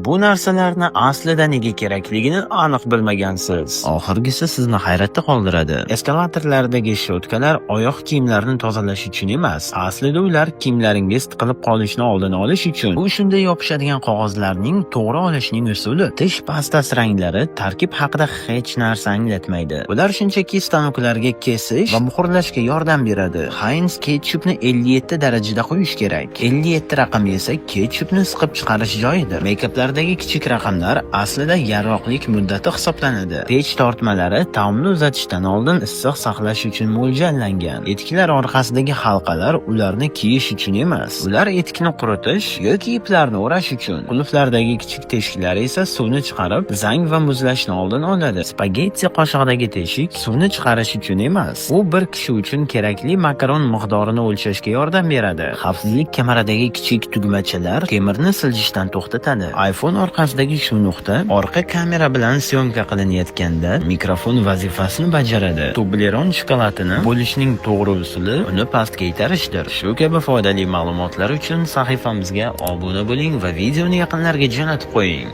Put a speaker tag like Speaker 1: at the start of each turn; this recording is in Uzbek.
Speaker 1: Bu narsalarni aslida nega kerakligini aniq bilmagansiz. Oxirgisi sizni hayratda qoldiradi. Eskalatorlardagi shotkalar oyoq kiyimlarni tozalash uchun emas, aslida ular kiyimlaringiz tiqilib qolishini oldini olish uchun. Bu shunday yopishadigan qog'ozlarning to'g'ri olishning usuli. Tish pastasi ranglari tarkib haqida hech narsa anglatmaydi. Ular shunchaki stanoklarga kesish va muhrlashga yordam beradi. Heinz ketchupni 57 darajada qo'yish kerak. 57 raqami esa ketchupni siqib chiqarish joyidir. Meykaplardagi kichik raqamlar aslida yarroqlik muddati hisoblanadi. Pech tortmalari taomni uzatishdan oldin issiq saqlash uchun mo'ljallangan. Etiklar orqasidagi halqalar ularni kiyish uchun emas, ular etikni quritish yoki iplarni o'rash uchun. Qulflardagi kichik teshiklar esa suvni chiqarib, zang va muzlashni oldin oladi. Spagetti qoshig'idagi teshik suvni chiqarish uchun emas, u bir kishi uchun kerakli makaron miqdorini o'lchashga yordam beradi. Xavfsizlik kamaradagi kichik tugmachalar temirni siljishdan to'xtatadi. iPhone orqasidagi shu nuqta orqa kamera bilan syomka qilinayotganda mikrofon vazifasini bajaradi. Toblerone shokoladini bo'lishning to'g'ri usuli uni pastga itarishdir. Shu kabi foydali ma'lumotlar uchun sahifamizga obuna bo'ling va videoni yaqinlarga jo'natib qo'ying.